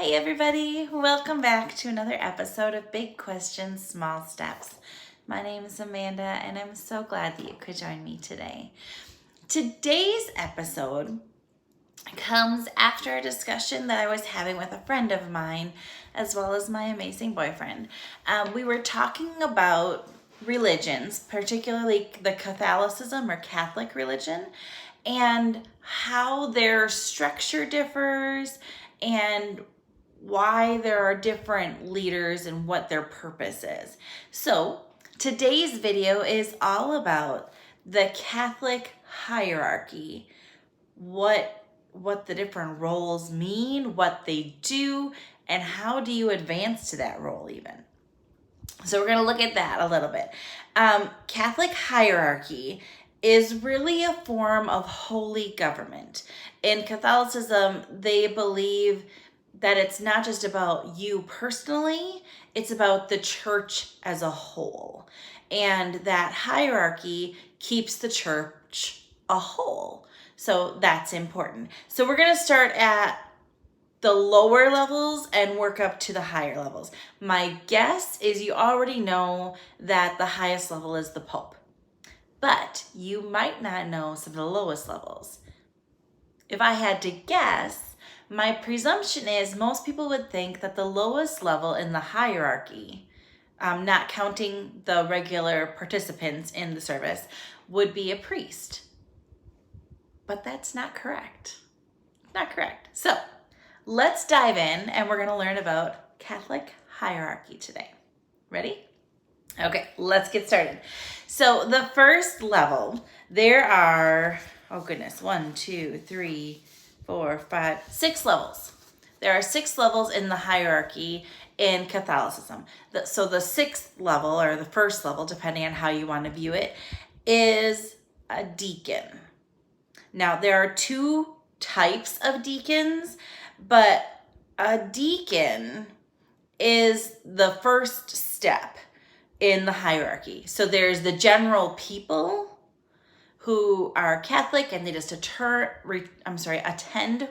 Hey everybody, welcome back to another episode of Big Questions, Small Steps. My name is Amanda and I'm so glad that you could join me today. Today's episode comes after a discussion that I was having with a friend of mine as well as my amazing boyfriend. We were talking about religions, particularly the Catholicism or Catholic religion, and how their structure differs and why there are different leaders and what their purpose is. So today's video is all about the Catholic hierarchy, what the different roles mean, what they do, and how do you advance to that role even. So we're going to look at that a little bit. Catholic hierarchy is really a form of holy government. In Catholicism, they believe that it's not just about you personally, it's about the church as a whole. And that hierarchy keeps the church a whole. So that's important. So we're going to start at the lower levels and work up to the higher levels. My guess is you already know that the highest level is the Pope, but you might not know some of the lowest levels. If I had to guess, my presumption is most people would think that the lowest level in the hierarchy, not counting the regular participants in the service, would be a priest. But that's not correct. Not correct. So let's dive in and we're going to learn about Catholic hierarchy today. Ready? Okay, let's get started. So the first level, there are, 6 levels. There are 6 levels in the hierarchy in Catholicism. So the 6th level, or the first level, depending on how you want to view it, is a deacon. Now, there are 2 types of deacons, but a deacon is the first step in the hierarchy. So there's the general people who are Catholic and they just attend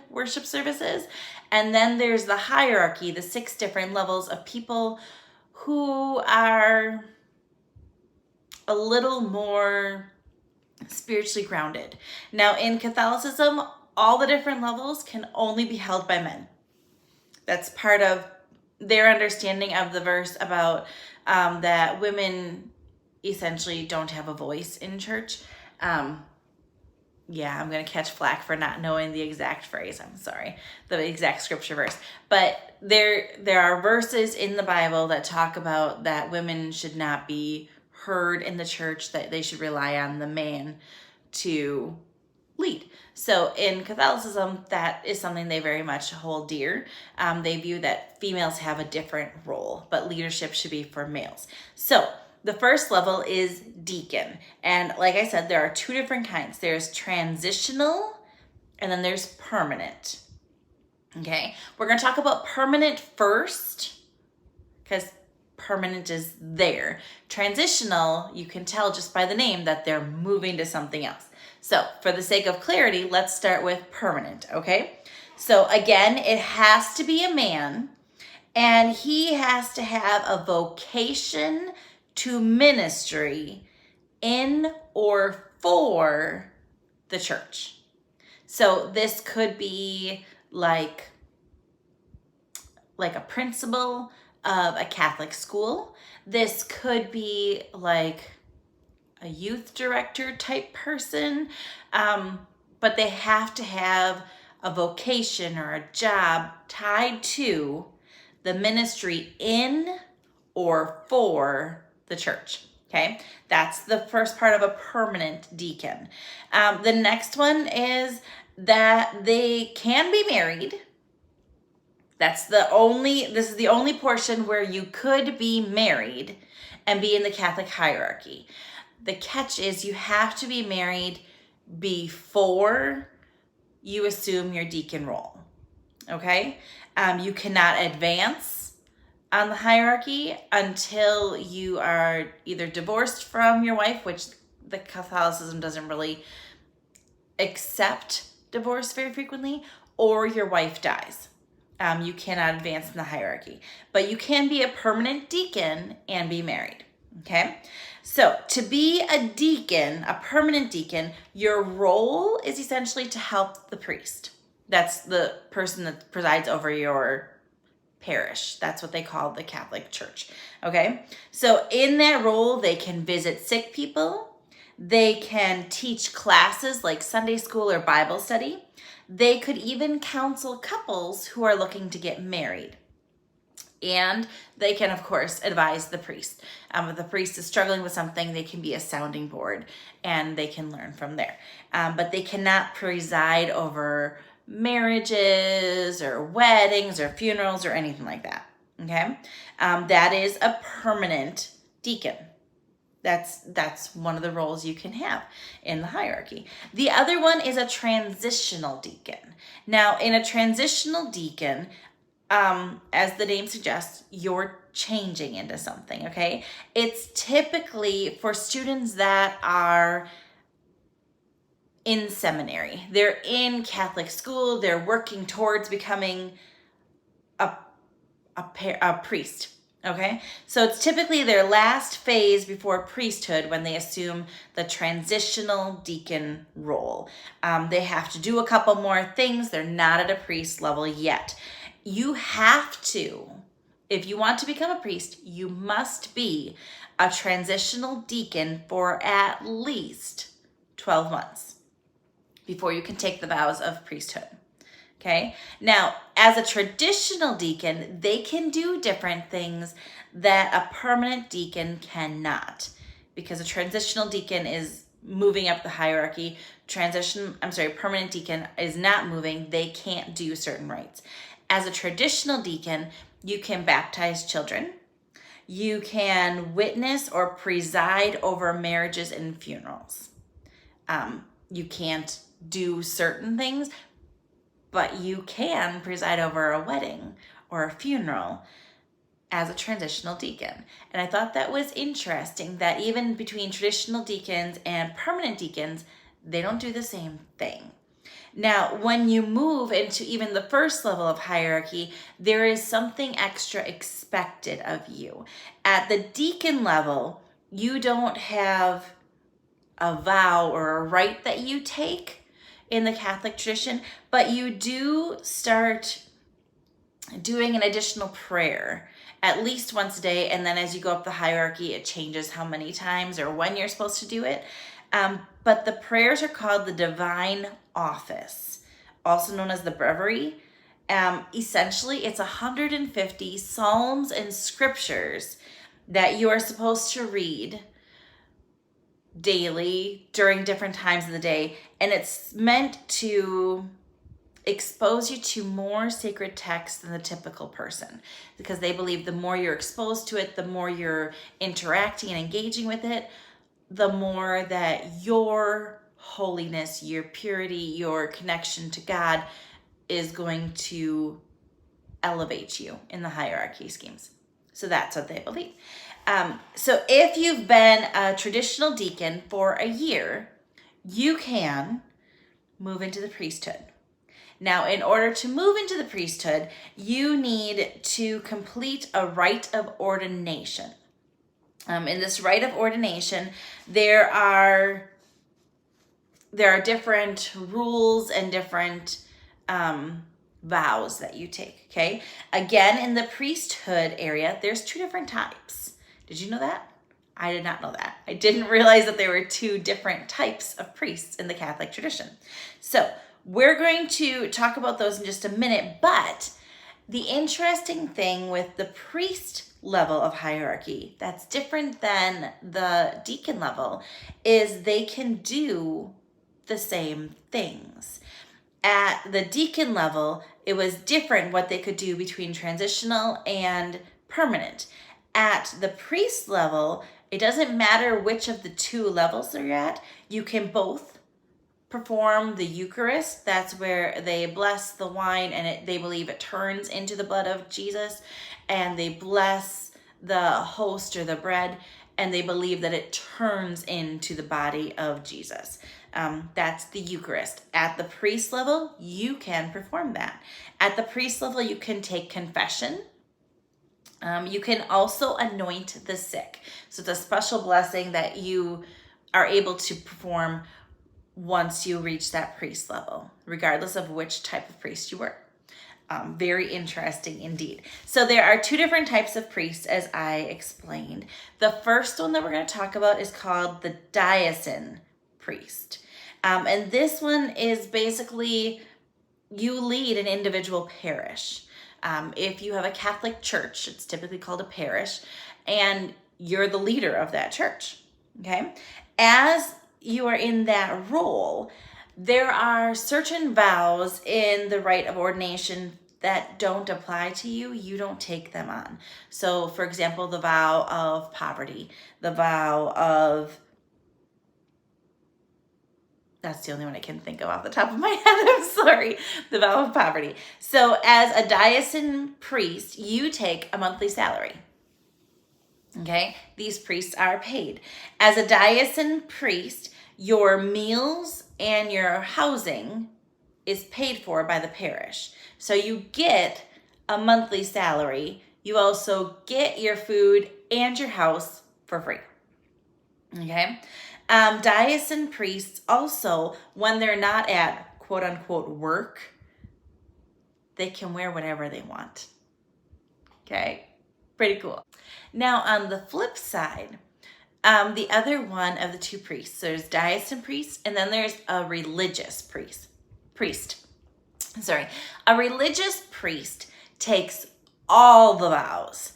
worship services. And then there's the hierarchy, the 6 different levels of people who are a little more spiritually grounded. Now, in Catholicism, all the different levels can only be held by men. That's part of their understanding of the verse about that women essentially don't have a voice in church. I'm going to catch flack for not knowing the exact phrase. I'm sorry, the exact scripture verse. But there are verses in the Bible that talk about that women should not be heard in the church, that they should rely on the man to lead. So in Catholicism, that is something they very much hold dear. They view that females have a different role, but leadership should be for males. So the first level is deacon. And like I said, there are 2 different kinds. There's transitional and then there's permanent. Okay, we're going to talk about permanent first because permanent is there. Transitional, you can tell just by the name that they're moving to something else. So for the sake of clarity, let's start with permanent, okay? So again, it has to be a man and he has to have a vocation to ministry in or for the church. So this could be like a principal of a Catholic school. This could be like a youth director type person, but they have to have a vocation or a job tied to the ministry in or for the church. Okay, that's the first part of a permanent deacon. The next one is that they can be married. This is the only portion where you could be married and be in the Catholic hierarchy. The catch is you have to be married before you assume your deacon role. Okay? You cannot advance on the hierarchy until you are either divorced from your wife, which the Catholicism doesn't really accept divorce very frequently, or your wife dies. You cannot advance in the hierarchy, but you can be a permanent deacon and be married. Okay, so to be a deacon, a permanent deacon, your role is essentially to help the priest. That's the person that presides over your parish. That's what they call the Catholic Church. Okay, so in that role, they can visit sick people. They can teach classes like Sunday school or Bible study. They could even counsel couples who are looking to get married. And they can, of course, advise the priest. If the priest is struggling with something, they can be a sounding board and they can learn from there. But they cannot preside over marriages or weddings or funerals or anything like that. Okay? That is a permanent deacon. That's one of the roles you can have in the hierarchy. The other one is a transitional deacon. Now, in a transitional deacon, as the name suggests, you're changing into something, okay? It's typically for students that are in seminary. They're in Catholic school. They're working towards becoming a priest. Okay, so it's typically their last phase before priesthood when they assume the transitional deacon role. They have to do a couple more things. They're not at a priest level yet. You have to, if you want to become a priest, you must be a transitional deacon for at least 12 months before you can take the vows of priesthood. Okay, now as a traditional deacon, they can do different things that a permanent deacon cannot, because a transitional deacon is moving up the hierarchy. Permanent deacon is not moving. They can't do certain rites. As a traditional deacon, you can baptize children. You can witness or preside over marriages and funerals. You can't do certain things, but you can preside over a wedding or a funeral as a transitional deacon. And I thought that was interesting that even between traditional deacons and permanent deacons, they don't do the same thing. Now, when you move into even the first level of hierarchy, there is something extra expected of you. At the deacon level, you don't have a vow or a rite that you take in the Catholic tradition, but you do start doing an additional prayer at least once a day, and then as you go up the hierarchy, it changes how many times or when you're supposed to do it. But the prayers are called the Divine Office, also known as the Breviary. Essentially, it's 150 psalms and scriptures that you are supposed to read daily during different times of the day, and it's meant to expose you to more sacred texts than the typical person, because they believe the more you're exposed to it, the more you're interacting and engaging with it, the more that your holiness, your purity, your connection to God is going to elevate you in the hierarchy schemes. So that's what they believe. So if you've been a traditional deacon for a year, you can move into the priesthood. Now, in order to move into the priesthood, you need to complete a rite of ordination. In this rite of ordination, there are different rules and different vows that you take, okay? Again, in the priesthood area, there's two different types. Did you know that? I did not know that. I didn't realize that there were two different types of priests in the Catholic tradition. So we're going to talk about those in just a minute, but the interesting thing with the priest level of hierarchy that's different than the deacon level is they can do the same things. At the deacon level, it was different what they could do between transitional and permanent. At the priest level, it doesn't matter which of the two levels they're at. You can both perform the Eucharist. That's where they bless the wine and they believe it turns into the blood of Jesus, and they bless the host or the bread, and they believe that it turns into the body of Jesus. That's the Eucharist. At the priest level, you can perform that. At the priest level, you can take confession. You can also anoint the sick. So it's a special blessing that you are able to perform once you reach that priest level, regardless of which type of priest you were. Very interesting indeed. So there are two different types of priests, as I explained. The first one that we're going to talk about is called the diocesan priest. And this one is basically you lead an individual parish. If you have a Catholic church, it's typically called a parish, and you're the leader of that church. Okay? As you are in that role, there are certain vows in the rite of ordination that don't apply to you. You don't take them on. So, for example, the vow of poverty, the vow of, that's the only one I can think of off the top of my head. I'm sorry. The vow of poverty. So as a diocesan priest, you take a monthly salary. Okay? These priests are paid. As a diocesan priest, your meals and your housing is paid for by the parish. So you get a monthly salary. You also get your food and your house for free. Okay? Diocesan priests also, when they're not at quote unquote work, they can wear whatever they want. Okay? Pretty cool. Now, on the flip side, the other one of the two priests, there's diocesan priests, and then there's a religious priest. A religious priest takes all the vows,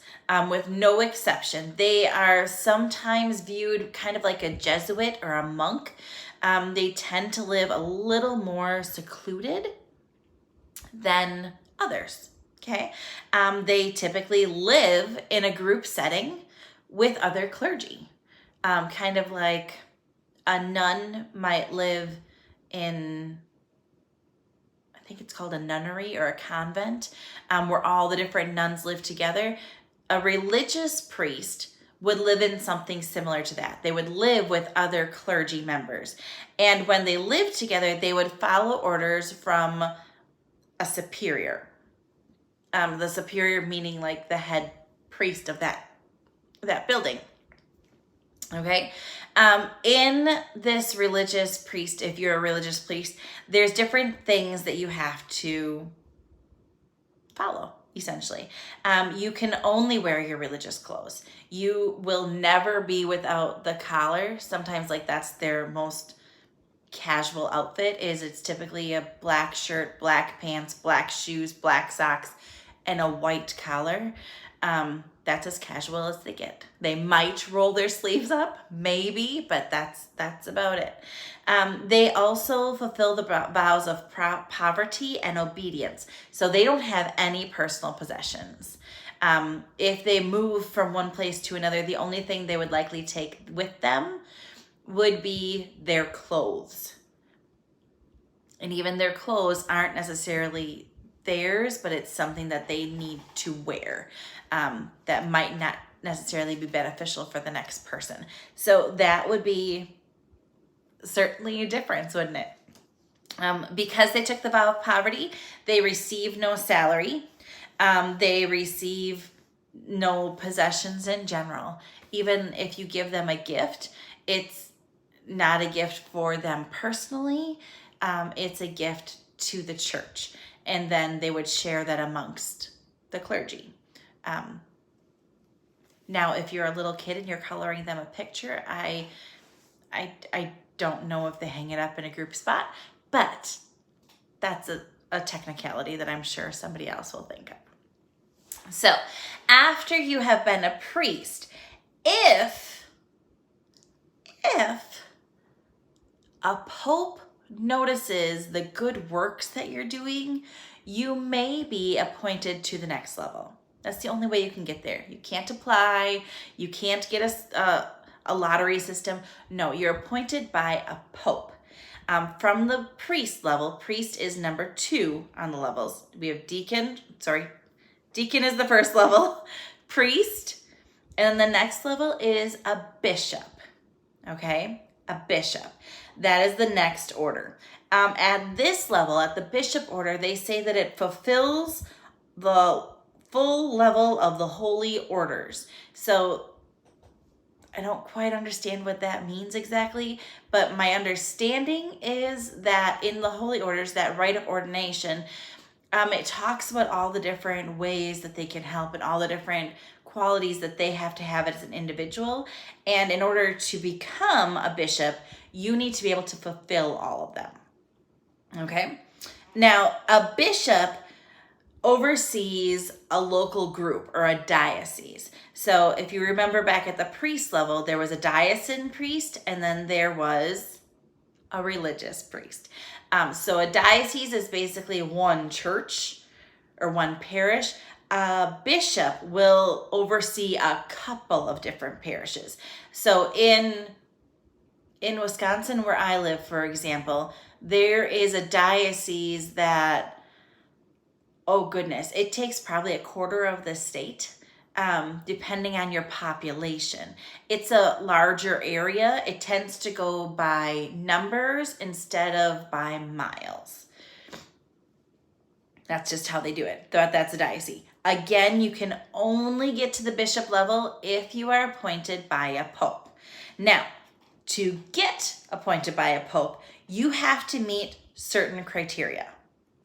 with no exception. They are sometimes viewed kind of like a Jesuit or a monk. They tend to live a little more secluded than others. Okay? They typically live in a group setting with other clergy. Kind of like a nun might live in, I think it's called a nunnery or a convent, where all the different nuns live together. A religious priest would live in something similar to that. They would live with other clergy members. And when they lived together, they would follow orders from a superior. The superior meaning like the head priest of that building. Okay. In this religious priest, if you're a religious priest, there's different things that you have to follow, essentially. You can only wear your religious clothes. You will never be without the collar. Sometimes like that's their most casual outfit it's typically a black shirt, black pants, black shoes, black socks, and a white collar. That's as casual as they get. They might roll their sleeves up, maybe, but that's about it. They also fulfill the vows of poverty and obedience. So they don't have any personal possessions. If they move from one place to another, the only thing they would likely take with them would be their clothes. And even their clothes aren't necessarily theirs, but it's something that they need to wear that might not necessarily be beneficial for the next person. So that would be certainly a difference, wouldn't it? Because they took the vow of poverty, they receive no salary. They receive no possessions in general. Even if you give them a gift, it's not a gift for them personally. It's a gift to the church. And then they would share that amongst the clergy. Now, if you're a little kid and you're coloring them a picture, I don't know if they hang it up in a group spot, but that's a technicality that I'm sure somebody else will think of. So after you have been a priest, if a pope notices the good works that you're doing, you may be appointed to the next level. That's the only way you can get there. You can't apply. You can't get a lottery system. No, you're appointed by a pope. From the priest level, priest is number 2 on the levels. We have deacon is the first level. Priest And then the next level is a bishop. Okay, a bishop. That is the next order. At this level, at the bishop order, they say that it fulfills the full level of the holy orders. So I don't quite understand what that means exactly, but my understanding is that in the holy orders, that rite of ordination, it talks about all the different ways that they can help and all the different qualities that they have to have as an individual. And in order to become a bishop, you need to be able to fulfill all of them. Okay? Now, a bishop oversees a local group or a diocese. So if you remember back at the priest level, there was a diocesan priest and then there was a religious priest. So a diocese is basically one church or one parish. A bishop will oversee a couple of different parishes. So in Wisconsin, where I live, for example, there is a diocese that, oh goodness, it takes probably a quarter of the state, depending on your population. It's a larger area. It tends to go by numbers instead of by miles. That's just how they do it. That's a diocese. Again, you can only get to the bishop level if you are appointed by a pope. Now, to get appointed by a pope, you have to meet certain criteria.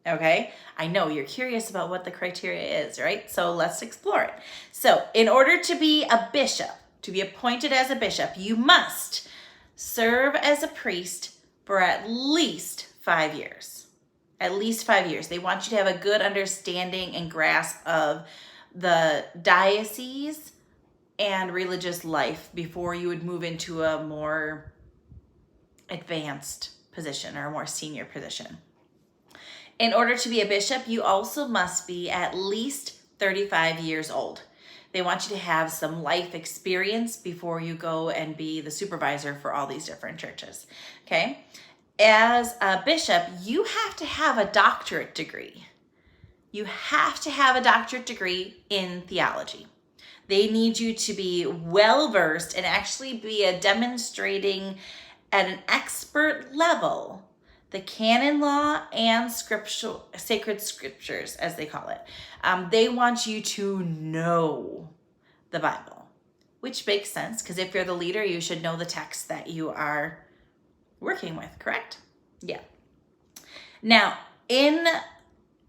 Okay? I know you're curious about what the criteria is, right? So let's explore it. So, in order to be a bishop, to be appointed as a bishop, you must serve as a priest for at least 5 years. At least 5 years. They want you to have a good understanding and grasp of the diocese and religious life before you would move into a more advanced position or a more senior position. In order to be a bishop, you also must be at least 35 years old. They want you to have some life experience before you go and be the supervisor for all these different churches. Okay? As a bishop, you have to have a doctorate degree. You have to have a doctorate degree in theology. They need you to be well-versed and actually be demonstrating at an expert level the canon law and sacred scriptures, as they call it. They want you to know the Bible, which makes sense because if you're the leader, you should know the text that you are working with, correct? Yeah. Now, in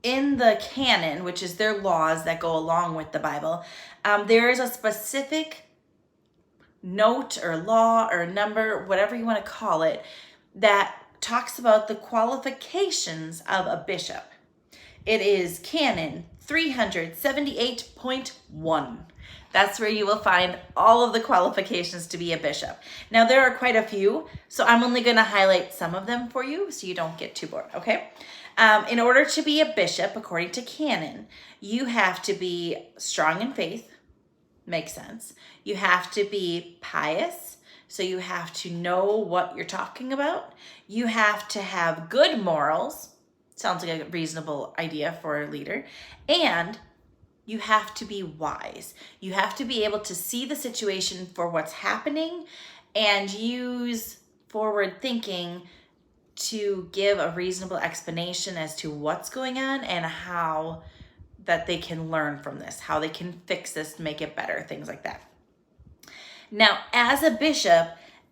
the canon, which is their laws that go along with the Bible, there is a specific note or law or number, whatever you want to call it, that talks about the qualifications of a bishop. It is canon 378.1. That's where you will find all of the qualifications to be a bishop. Now, there are quite a few, so I'm only going to highlight some of them for you so you don't get too bored, okay? In order to be a bishop, according to canon, you have to be strong in faith. Makes sense. You have to be pious, so you have to know what you're talking about. You have to have good morals. Sounds like a reasonable idea for a leader. And you have to be wise. You have to be able to see the situation for what's happening and use forward thinking to give a reasonable explanation as to what's going on and how that they can learn from this, how they can fix this, make it better, things like that. Now, as a bishop,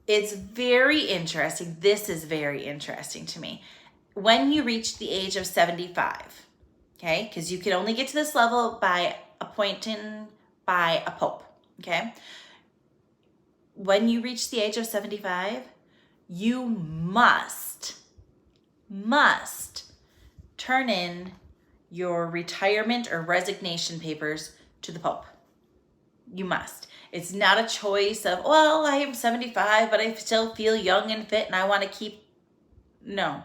it's very interesting. This is very interesting to me. When you reach the age of 75, okay, because you can only get to this level by appointing by a pope, okay? When you reach the age of 75, you must turn in your retirement or resignation papers to the Pope. You must. It's not a choice of, well, I am 75, but I still feel young and fit and I want to keep. No.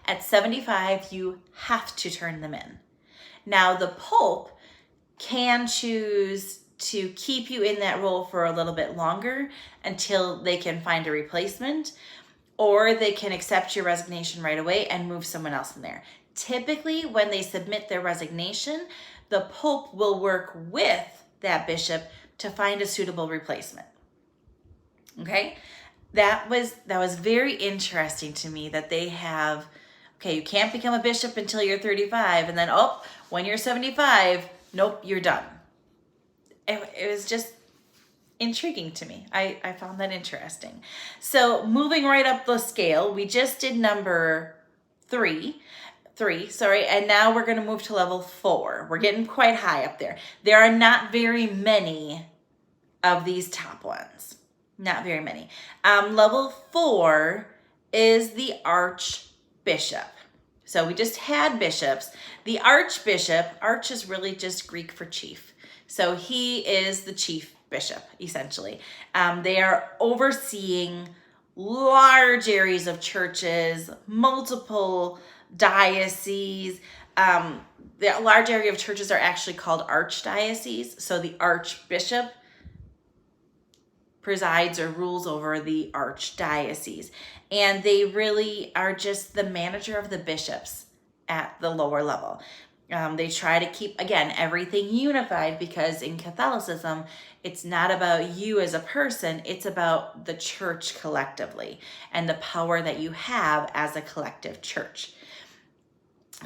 At 75, you have to turn them in. Now, the Pope can choose to keep you in that role for a little bit longer until they can find a replacement, or they can accept your resignation right away and move someone else in there. Typically, when they submit their resignation, the Pope will work with that bishop to find a suitable replacement. Okay? That was very interesting to me that they have, okay, you can't become a bishop until you're 35, and then, when you're 75, nope, you're done. It was just intriguing to me. I found that interesting. So moving right up the scale, we just did number three, and now we're going to move to level 4. We're getting quite high up there. There are not very many of these top ones. Not very many. Level 4 is the archbishop. So we just had bishops. The archbishop, arch is really just Greek for chief. So he is the chief bishop, essentially. They are overseeing large areas of churches, multiple dioceses. The large area of churches are actually called archdioceses. So the archbishop presides or rules over the archdiocese. And they really are just the manager of the bishops at the lower level. They try to keep, again, everything unified, because in Catholicism, it's not about you as a person, it's about the church collectively and the power that you have as a collective church.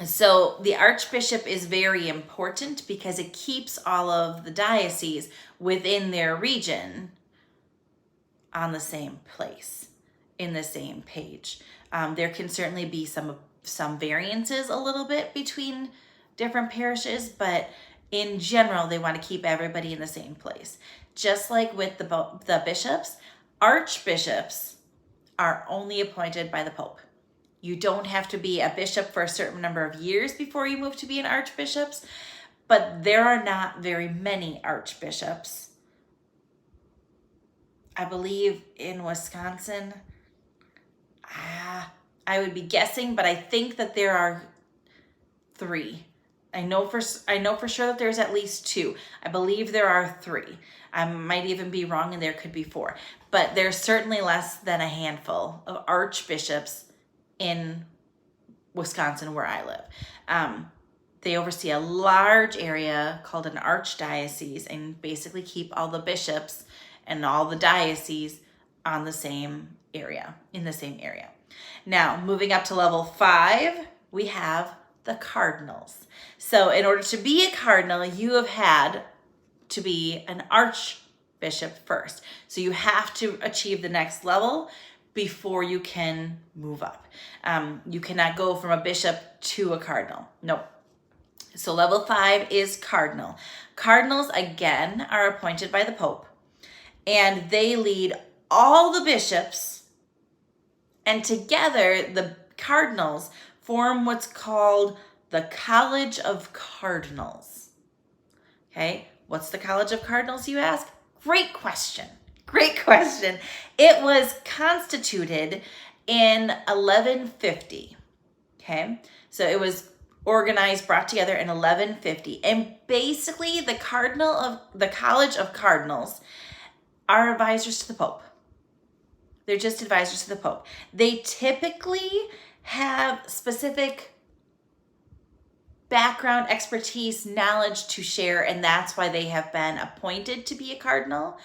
So the archbishop is very important because it keeps all of the dioceses within their region on the same place, in the same page. There can certainly be some variances a little bit between different parishes, but in general, they want to keep everybody in the same place. Just like with the bishops, archbishops are only appointed by the Pope. You don't have to be a bishop for a certain number of years before you move to be an archbishop, but there are not very many archbishops. I believe in Wisconsin, I would be guessing, but I think that there are 3. I know for sure that there's at least 2. I believe there are 3. I might even be wrong, and there could be 4. But there's certainly less than a handful of archbishops in Wisconsin, where I live. They oversee a large area called an archdiocese and basically keep all the bishops and all the dioceses on the same area, in the same area. Now, moving up to level 5, we have the cardinals. So in order to be a cardinal, you have had to be an archbishop first. So you have to achieve the next level before you can move up. You cannot go from a bishop to a cardinal. Nope. So level 5 is cardinal. Cardinals, again, are appointed by the Pope, and they lead all the bishops, and together the cardinals form what's called the College of Cardinals. Okay, what's the College of Cardinals, you ask? Great question. It was constituted in 1150. Okay, so it was organized, brought together in 1150. And basically the College of Cardinals are advisors to the Pope. They're just advisors to the Pope. They typically have specific background, expertise, knowledge to share, and that's why they have been appointed to be a cardinal.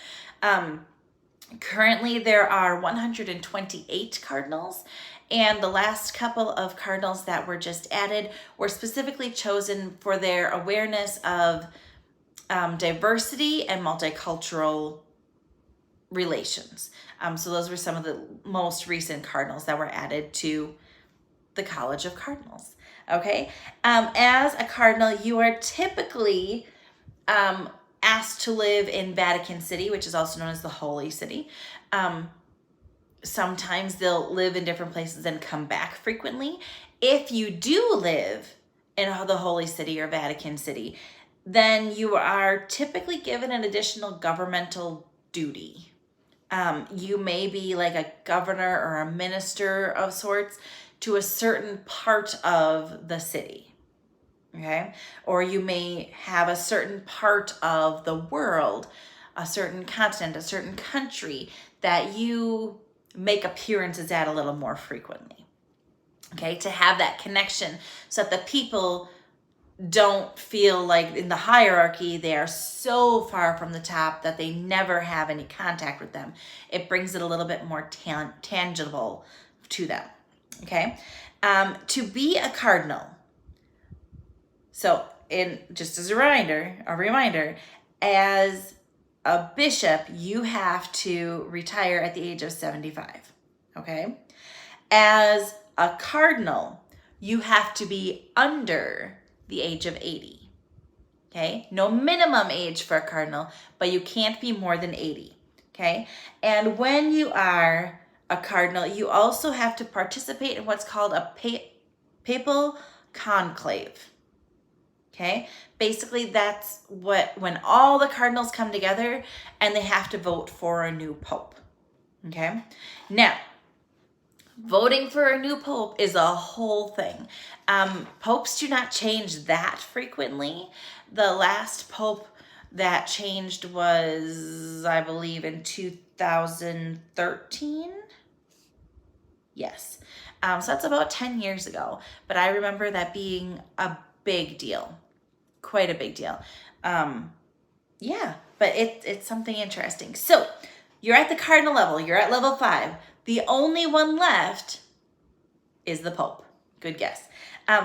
Currently, there are 128 cardinals, and the last couple of cardinals that were just added were specifically chosen for their awareness of diversity and multicultural relations. So those were some of the most recent cardinals that were added to the College of Cardinals. Okay, as a cardinal, you are typically asked to live in Vatican City, which is also known as the Holy City. Sometimes they'll live in different places and come back frequently. If you do live in the Holy City or Vatican City, then you are typically given an additional governmental duty. You may be like a governor or a minister of sorts to a certain part of the city, okay? Or you may have a certain part of the world, a certain continent, a certain country that you make appearances at a little more frequently, okay? To have that connection so that the people don't feel like in the hierarchy they are so far from the top that they never have any contact with them. It brings it a little bit more tangible to them. Okay, to be a cardinal. So, just as a reminder, as a bishop, you have to retire at the age of 75. Okay, as a cardinal, you have to be under the age of 80. Okay, no minimum age for a cardinal, but you can't be more than 80. Okay, and when you are a cardinal, you also have to participate in what's called a papal conclave. Okay, basically that's when all the cardinals come together and they have to vote for a new pope. Okay, now voting for a new pope is a whole thing. Popes do not change that frequently. The last pope that changed was, I believe, in 2013. Yes. So that's about 10 years ago. But I remember that being a big deal. Quite a big deal. Yeah, but it's something interesting. So you're at the cardinal level. You're at level 5. The only one left is the Pope. Good guess.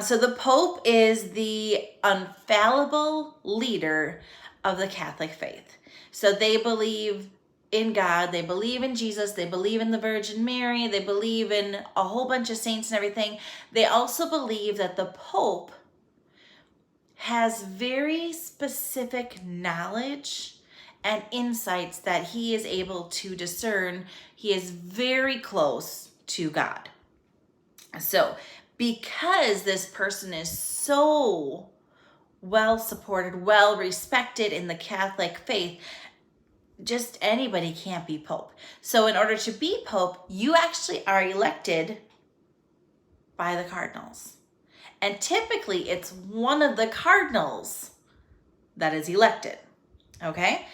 So the Pope is the infallible leader of the Catholic faith. So they believe in God, they believe in Jesus, they believe in the Virgin Mary, they believe in a whole bunch of saints and everything. They also believe that the Pope has very specific knowledge and insights that he is able to discern. He is very close to God. So, because this person is so well supported, well respected in the Catholic faith, just anybody can't be Pope. So, in order to be Pope, you actually are elected by the cardinals. And typically, it's one of the cardinals that is elected. Okay?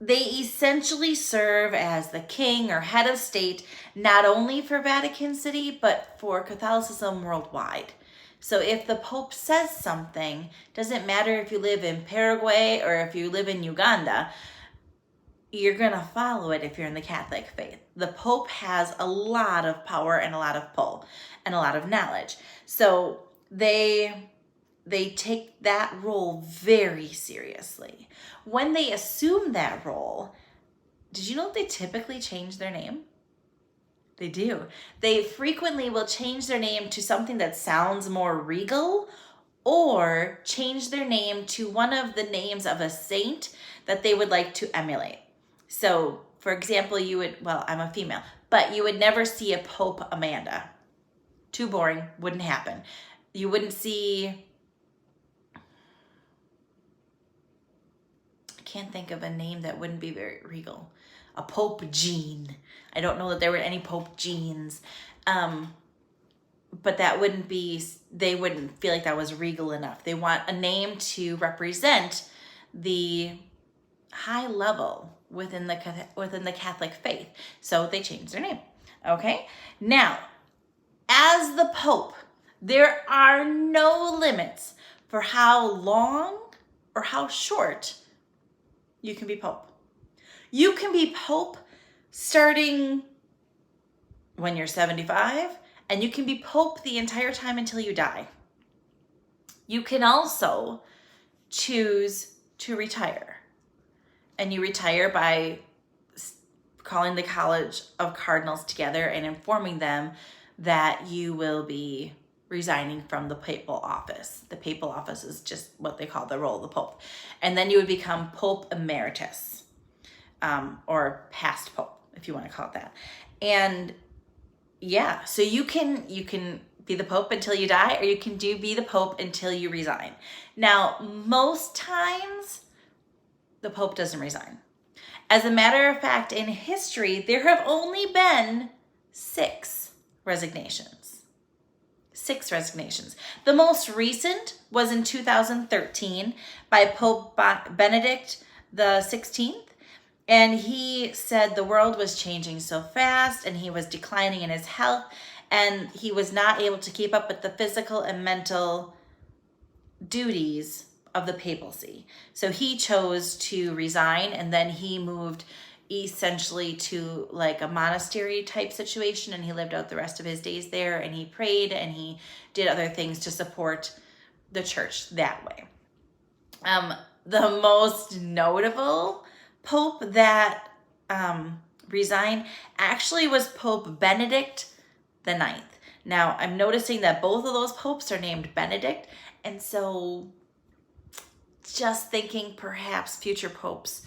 They essentially serve as the king or head of state, not only for Vatican City, but for Catholicism worldwide. So if the Pope says something, doesn't matter if you live in Paraguay or if you live in Uganda, you're going to follow it if you're in the Catholic faith. The Pope has a lot of power and a lot of pull and a lot of knowledge. So they take that role very seriously. When they assume that role, did you know they typically change their name? They do. They frequently will change their name to something that sounds more regal, or change their name to one of the names of a saint that they would like to emulate. So, for example, I'm a female, but you would never see a Pope Amanda. Too boring, wouldn't happen. You wouldn't see, can't think of a name that wouldn't be very regal. A Pope Jean. I don't know that there were any Pope Jeans. But that wouldn't be, they wouldn't feel like that was regal enough. They want a name to represent the high level within the Catholic faith. So they changed their name. Okay? Now, as the Pope, there are no limits for how long or how short you can be Pope. You can be Pope starting when you're 75, and you can be Pope the entire time until you die. You can also choose to retire. And you retire by calling the College of Cardinals together and informing them that you will be resigning from the papal office. The papal office is just what they call the role of the Pope. And then you would become Pope Emeritus, or past Pope, if you want to call it that. And yeah, so you can be the Pope until you die, or you can be the Pope until you resign. Now, most times, the Pope doesn't resign. As a matter of fact, in history, there have only been 6 resignations. 6 resignations. The most recent was in 2013 by Pope Benedict the 16th. And he said the world was changing so fast and he was declining in his health and he was not able to keep up with the physical and mental duties of the papacy. So he chose to resign, and then he moved essentially to like a monastery type situation, and he lived out the rest of his days there, and he prayed and he did other things to support the church that way. The most notable pope that resigned actually was Pope Benedict the Ninth. Now, I'm noticing that both of those popes are named Benedict, and so just thinking perhaps future popes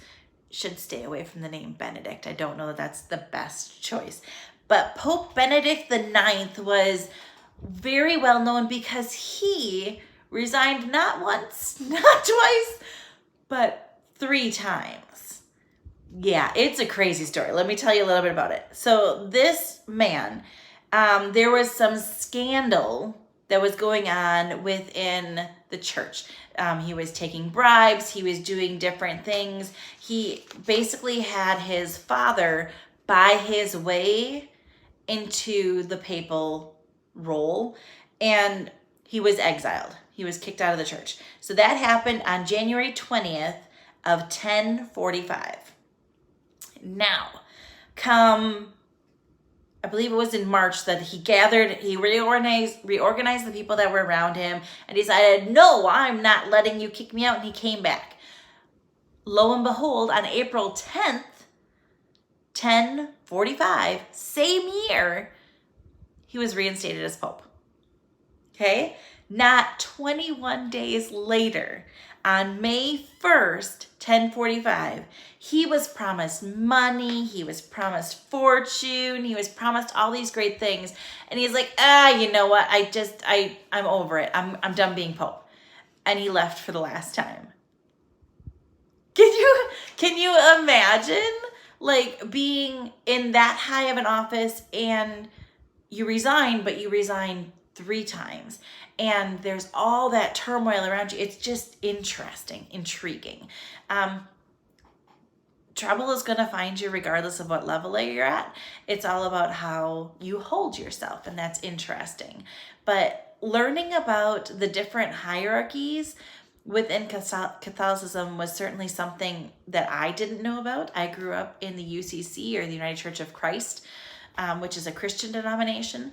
should stay away from the name Benedict. I don't know that that's the best choice. But Pope Benedict the Ninth was very well known because he resigned not once, not twice, but 3 times. Yeah, it's a crazy story. Let me tell you a little bit about it. So this man, there was some scandal that was going on within the church. He was taking bribes. He was doing different things. He basically had his father buy his way into the papal role, and he was exiled. He was kicked out of the church. So that happened on January 20th of 1045. Now, come, I believe it was in March that he reorganized the people that were around him and decided, no, I'm not letting you kick me out. And he came back. Lo and behold, on April 10th, 1045, same year, he was reinstated as Pope. Okay? Not 21 days later, on May 1st, 1045, he was promised money, he was promised fortune, he was promised all these great things. And he's like, you know what? I'm over it. I'm done being Pope. And he left for the last time. Can you imagine like being in that high of an office and you resign, but you resign 3 times, and there's all that turmoil around you? It's just interesting, intriguing. Trouble is going to find you regardless of what level you're at. It's all about how you hold yourself, and that's interesting. But learning about the different hierarchies within Catholicism was certainly something that I didn't know about. I grew up in the UCC, or the United Church of Christ, which is a Christian denomination.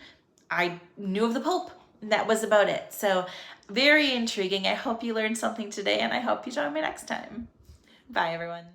I knew of the Pope, and that was about it. So very intriguing. I hope you learned something today, and I hope you join me next time. Bye, everyone.